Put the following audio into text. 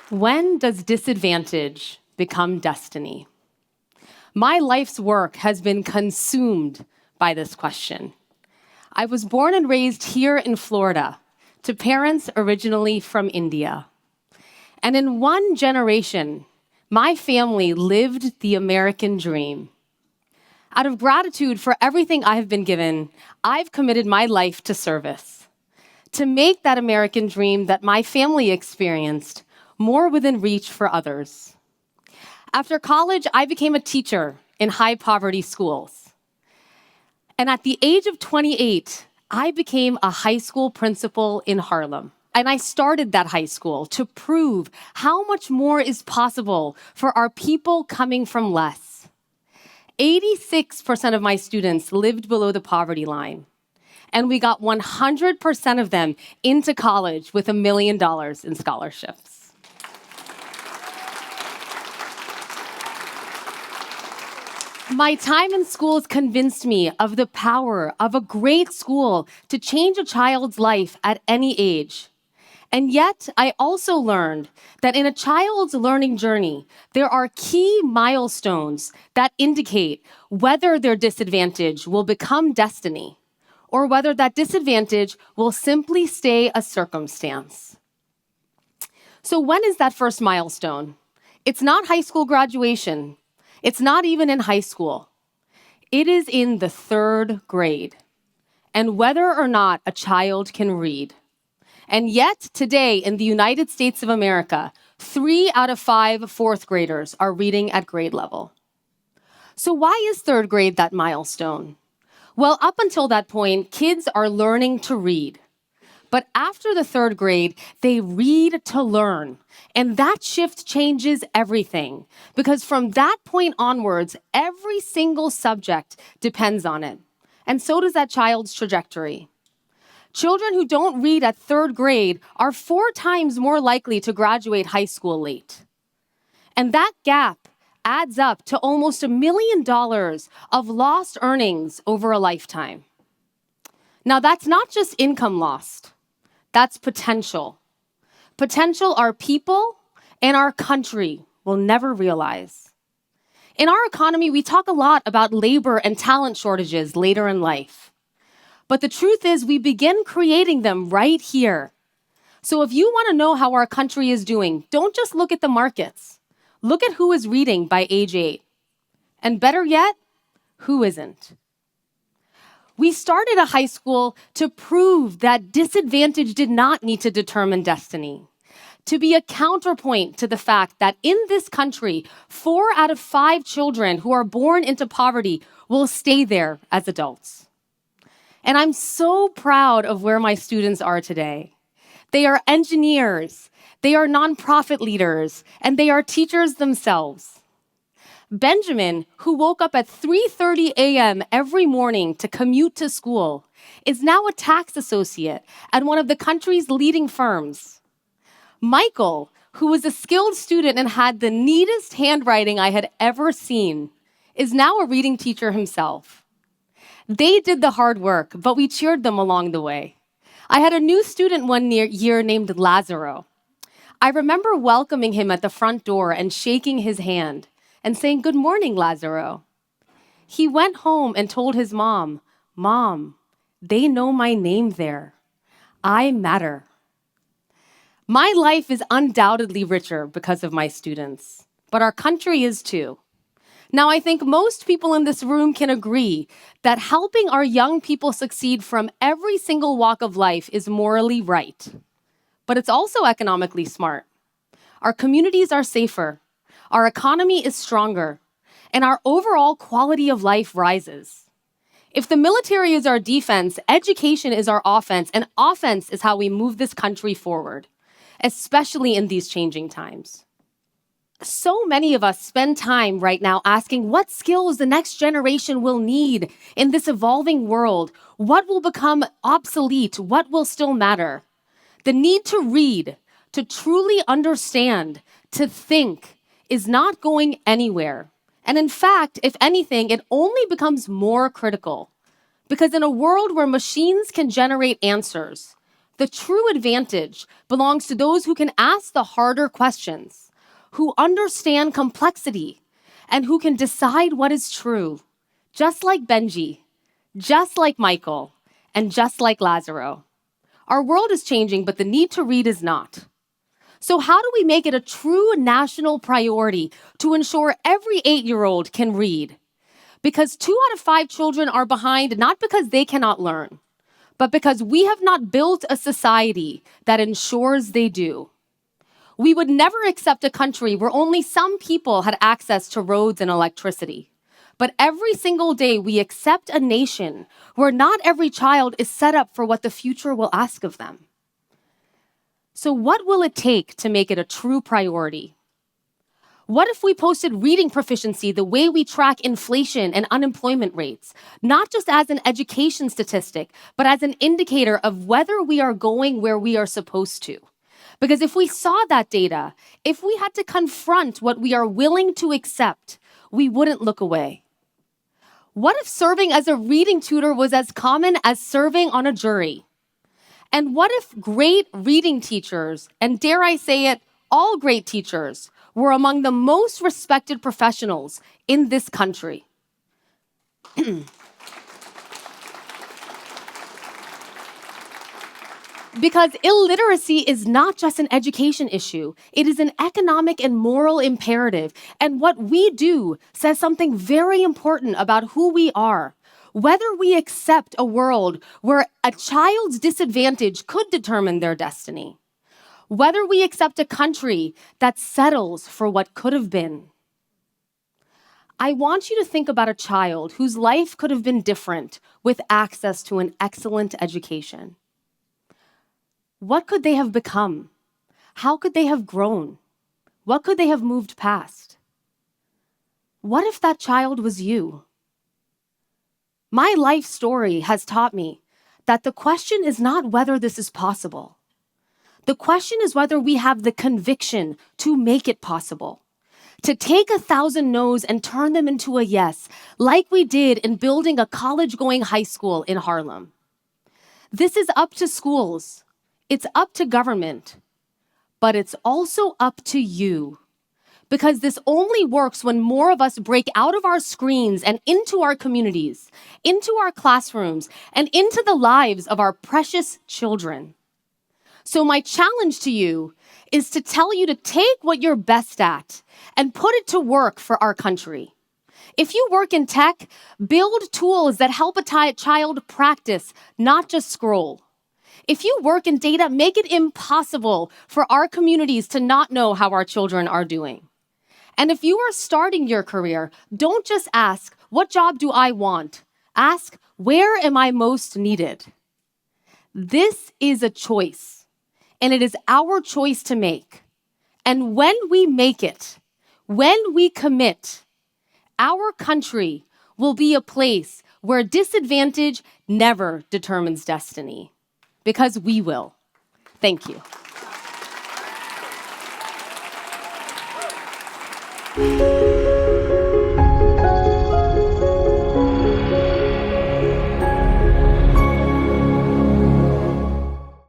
When does disadvantage become destiny? My life's work has been consumed by this question. I was born and raised here in Florida to parents originally from India. And in one generation, my family lived the American dream. Out of gratitude for everything I have been given, I've committed my life to service, to make that American dream that my family experienced more within reach for others. After college, I became a teacher in high poverty schools. And at the age of 28, I became a high school principal in Harlem. And I started that high school to prove how much more is possible for our people coming from less. 86% of my students lived below the poverty line. And we got 100% of them into college with $1 million in scholarships. My time in schools convinced me of the power of a great school to change a child's life at any age. And yet, I also learned that in a child's learning journey, there are key milestones that indicate whether their disadvantage will become destiny or whether that disadvantage will simply stay a circumstance. So when is that first milestone? It's not high school graduation. It's not even in high school. It is in the 3rd grade, and whether or not a child can read. And yet, today in the United States of America, 3 out of 5 4th graders are reading at grade level. So why is 3rd grade that milestone? Well, up until that point, kids are learning to read. But after the 3rd grade, they read to learn. And that shift changes everything. Because from that point onwards, every single subject depends on it. And so does that child's trajectory. Children who don't read at 3rd grade are 4 times more likely to graduate high school late. And that gap adds up to almost $1 million of lost earnings over a lifetime. Now, that's not just income lost. That's potential. Potential our people and our country will never realize. In our economy, we talk a lot about labor and talent shortages later in life. But the truth is, we begin creating them right here. So if you want to know how our country is doing, don't just look at the markets. Look at who is reading by age 8. And better yet, who isn't. We started a high school to prove that disadvantage did not need to determine destiny, to be a counterpoint to the fact that in this country, 4 out of 5 children who are born into poverty will stay there as adults. And I'm so proud of where my students are today. They are engineers, they are nonprofit leaders, and they are teachers themselves. Benjamin, who woke up at 3:30 a.m. every morning to commute to school, is now a tax associate at one of the country's leading firms. Michael, who was a skilled student and had the neatest handwriting I had ever seen, is now a reading teacher himself. They did the hard work, but we cheered them along the way. I had a new student one year named Lazaro. I remember welcoming him at the front door and shaking his hand and saying, "Good morning, Lazaro." He went home and told his mom, "Mom, they know my name there. I matter." My life is undoubtedly richer because of my students, but our country is too. Now, I think most people in this room can agree that helping our young people succeed from every single walk of life is morally right. But it's also economically smart. Our communities are safer. Our economy is stronger, and our overall quality of life rises. If the military is our defense, education is our offense, and offense is how we move this country forward, especially in these changing times. So many of us spend time right now asking what skills the next generation will need in this evolving world. What will become obsolete? What will still matter? The need to read, to truly understand, to think, is not going anywhere. And in fact, if anything, it only becomes more critical. Because in a world where machines can generate answers, the true advantage belongs to those who can ask the harder questions, who understand complexity, and who can decide what is true, just like Benji, just like Michael, and just like Lazaro. Our world is changing, but the need to read is not. So how do we make it a true national priority to ensure every 8-year-old can read? Because 2 out of 5 children are behind, not because they cannot learn, but because we have not built a society that ensures they do. We would never accept a country where only some people had access to roads and electricity. But every single day we accept a nation where not every child is set up for what the future will ask of them. So what will it take to make it a true priority? What if we posted reading proficiency the way we track inflation and unemployment rates, not just as an education statistic, but as an indicator of whether we are going where we are supposed to? Because if we saw that data, if we had to confront what we are willing to accept, we wouldn't look away. What if serving as a reading tutor was as common as serving on a jury? And what if great reading teachers, and dare I say it, all great teachers, were among the most respected professionals in this country? Because illiteracy is not just an education issue. It is an economic and moral imperative. And what we do says something very important about who we are. Whether we accept a world where a child's disadvantage could determine their destiny. Whether we accept a country that settles for what could have been. I want you to think about a child whose life could have been different with access to an excellent education. What could they have become? How could they have grown? What could they have moved past? What if that child was you? My life story has taught me that the question is not whether this is possible. The question is whether we have the conviction to make it possible, to take 1,000 no's and turn them into a yes, like we did in building a college-going high school in Harlem. This is up to schools, it's up to government, but it's also up to you. Because this only works when more of us break out of our screens and into our communities, into our classrooms, and into the lives of our precious children. So my challenge to you is to tell you to take what you're best at and put it to work for our country. If you work in tech, build tools that help a child practice, not just scroll. If you work in data, make it impossible for our communities to not know how our children are doing. And if you are starting your career, don't just ask, what job do I want? Ask, where am I most needed? This is a choice, and it is our choice to make. And when we make it, when we commit, our country will be a place where disadvantage never determines destiny, because we will. Thank you.